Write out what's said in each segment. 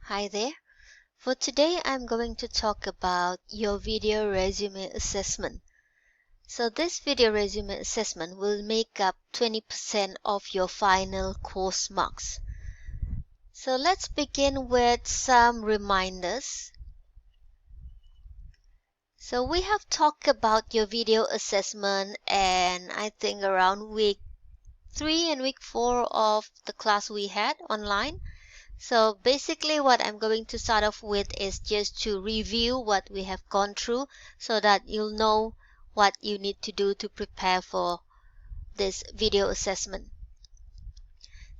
Hi there. For today, I'm going to talk about your video resume assessment. So this video resume assessment will make up 20% of your final course marks. So let's begin with some reminders. So we have talked about your video assessment and I think around week 3 and week 4 of the class we had online. So basically what I'm going to start off with is just to review what we have gone through so that you'll know what you need to do to prepare for this video assessment.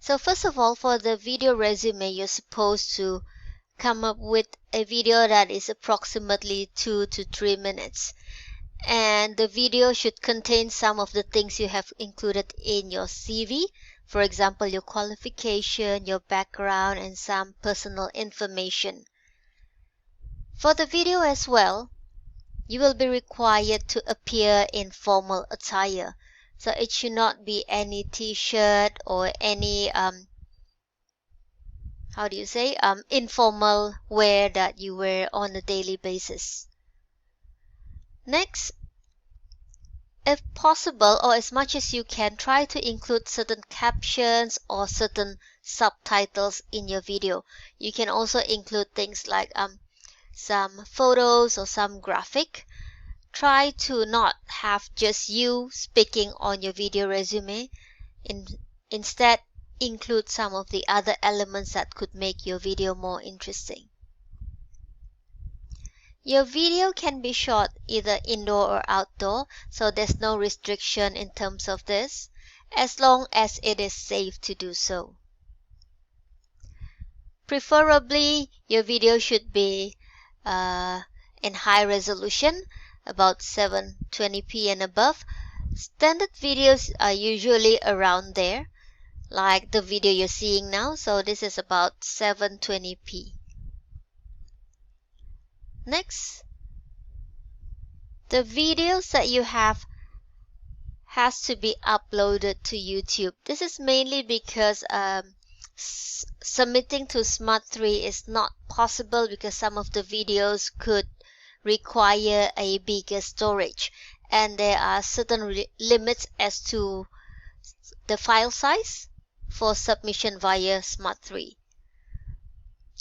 So first of all, for the video resume, you're supposed to come up with a video that is approximately 2 to 3 minutes. And the video should contain some of the things you have included in your CV. For example, your qualification, your background, and some personal information. For the video as well, you will be required to appear in formal attire. So it should not be any t-shirt or any, informal wear that you wear on a daily basis. Next, if possible, or as much as you can, try to include certain captions or certain subtitles in your video. You can also include things like some photos or some graphic. Try to not have just you speaking on your video resume. Instead, include some of the other elements that could make your video more interesting. Your video can be shot either indoor or outdoor, so there's no restriction in terms of this, as long as it is safe to do so. Preferably, your video should be in high resolution, about 720p and above. Standard videos are usually around there, like the video you're seeing now, so this is about 720p. Next, the videos that you have has to be uploaded to YouTube. This is mainly because submitting to Smart 3 is not possible because some of the videos could require a bigger storage and there are certain limits as to the file size for submission via Smart 3.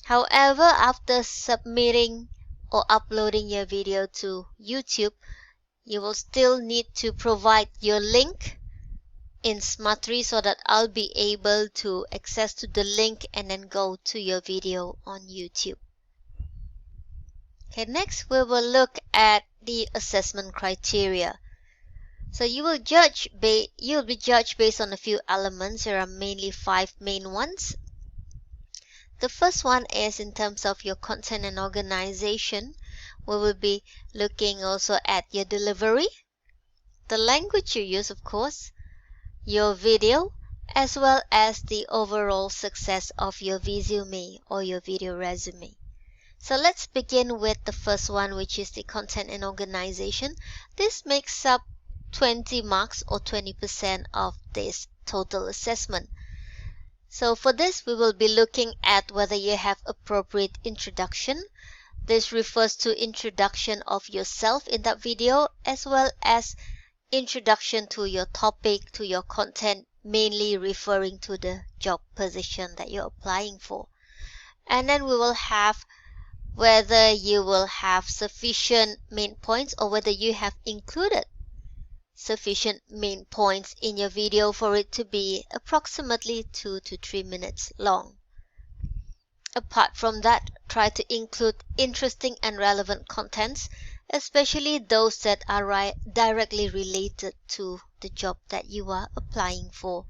However, after submitting or uploading your video to YouTube, you will still need to provide your link in Smart 3 so that I'll be able to access to the link and then go to your video on YouTube. Okay, next we will look at the assessment criteria. So you'll be judged based on a few elements. There are mainly 5 main ones. The first one is in terms of your content and organization. We will be looking also at your delivery, the language you use, of course, your video, as well as the overall success of your visume or your video resume. So let's begin with the first one, which is the content and organization. This makes up 20 marks or 20% of this total assessment. So for this, we will be looking at whether you have appropriate introduction. This refers to introduction of yourself in that video, as well as introduction to your topic, to your content, mainly referring to the job position that you're applying for. And then we will have whether you will have sufficient main points or whether you have included sufficient main points in your video for it to be approximately 2 to 3 minutes long. Apart from that, try to include interesting and relevant contents, especially those that are directly related to the job that you are applying for.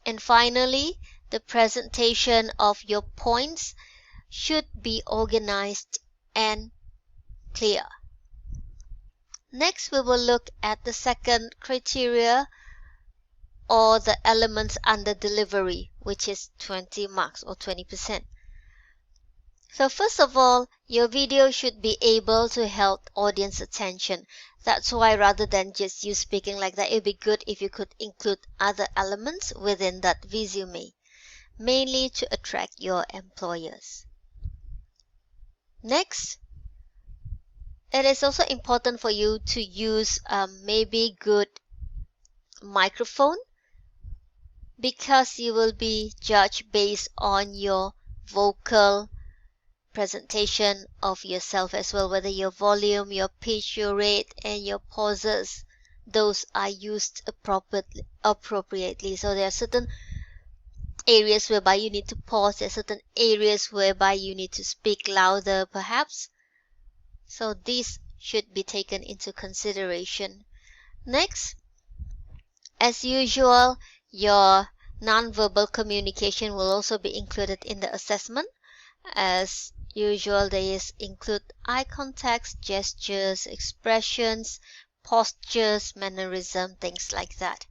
And finally, the presentation of your points should be organized and clear. Next, we will look at the second criteria or the elements under delivery, which is 20 marks or 20%. So first of all, your video should be able to hold audience attention. That's why rather than just you speaking like that, it would be good if you could include other elements within that visume, mainly to attract your employers. Next, it is also important for you to use maybe good microphone, because you will be judged based on your vocal presentation of yourself as well, whether your volume, your pitch, your rate, and your pauses, those are used appropriately. So there are certain areas whereby you need to pause, there are certain areas whereby you need to speak louder perhaps. So these should be taken into consideration. Next, as usual, your nonverbal communication will also be included in the assessment. As usual, these include eye contact, gestures, expressions, postures, mannerism, things like that.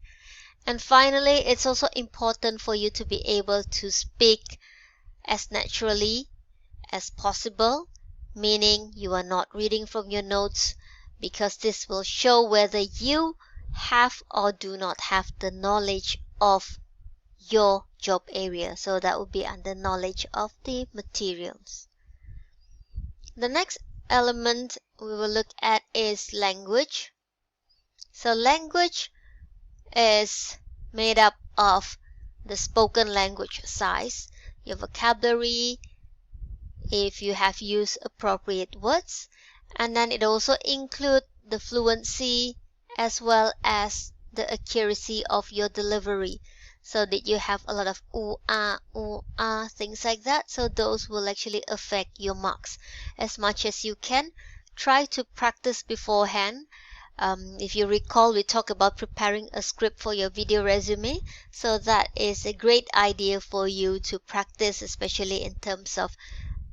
And finally, it's also important for you to be able to speak as naturally as possible, meaning you are not reading from your notes, because this will show whether you have or do not have the knowledge of your job area. So that would be under knowledge of the materials. The next element we will look at is language. So language is made up of the spoken language size, your vocabulary, if you have used appropriate words, and then it also includes the fluency as well as the accuracy of your delivery. So did you have a lot of ooh ah, things like that? So those will actually affect your marks. As much as you can, try to practice beforehand. If you recall, we talked about preparing a script for your video resume. So that is a great idea for you to practice, especially in terms of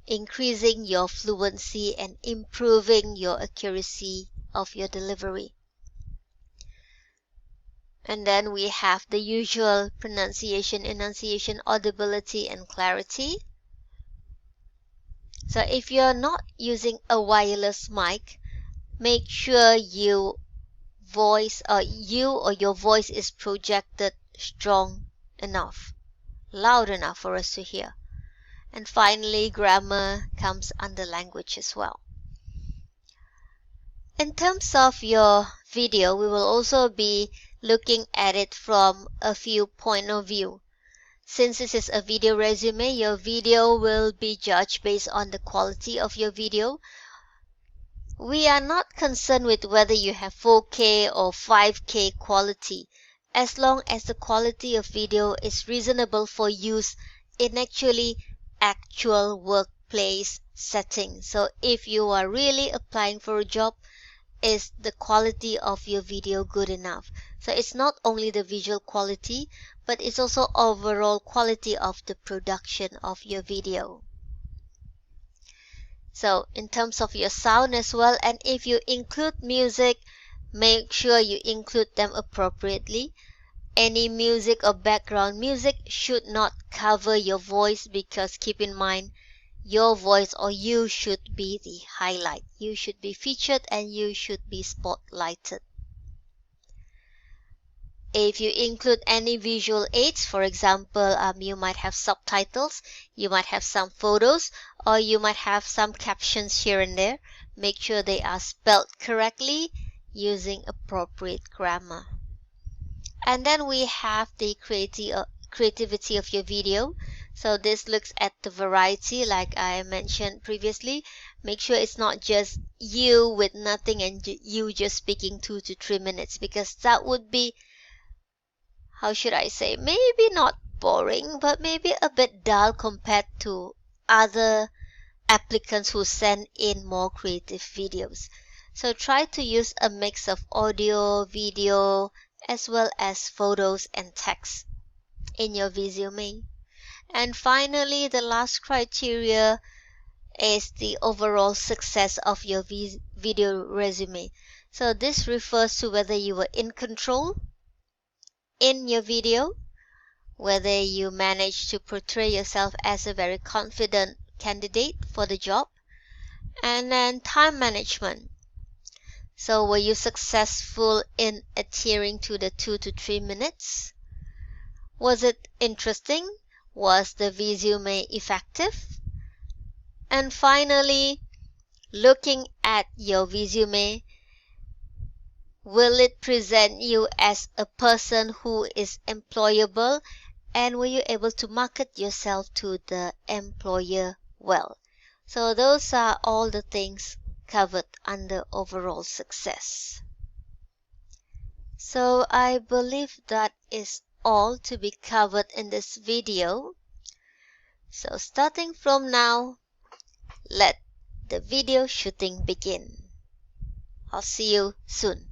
increasing your fluency and improving your accuracy of your delivery. And then we have the usual pronunciation, enunciation, audibility, and clarity. So if you're not using a wireless mic, make sure your voice is projected strong enough, loud enough for us to hear. And finally, grammar comes under language as well. In terms of your video, we will also be looking at it from a few points of view. Since this is a video resume, your video will be judged based on the quality of your video. We are not concerned with whether you have 4K or 5K quality, as long as the quality of video is reasonable for use in actual workplace setting. So if you are really applying for a job, is the quality of your video good enough? So it's not only the visual quality, but it's also overall quality of the production of your video. So in terms of your sound as well, and if you include music, make sure you include them appropriately. Any music or background music should not cover your voice, because keep in mind, your voice or you should be the highlight. You should be featured and you should be spotlighted. If you include any visual aids, for example, you might have subtitles, you might have some photos, or you might have some captions here and there. Make sure they are spelled correctly using appropriate grammar. And then we have the creativity of your video. So this looks at the variety, like I mentioned previously. Make sure it's not just you with nothing and you just speaking 2 to 3 minutes, because that would be, how should I say, maybe not boring, but maybe a bit dull compared to other applicants who send in more creative videos. So try to use a mix of audio, video, as well as photos and text in your visume. And finally, the last criteria is the overall success of your video resume. So this refers to whether you were in control in your video, whether you managed to portray yourself as a very confident candidate for the job, and then time management. So were you successful in adhering to the 2 to 3 minutes? Was it interesting? Was the visume effective? And finally, Looking at your resume, will it present you as a person who is employable, and were you able to market yourself to the employer well? So those are all the things covered under overall success. So I believe that is all to be covered in this video. So starting from now, let the video shooting begin. I'll see you soon.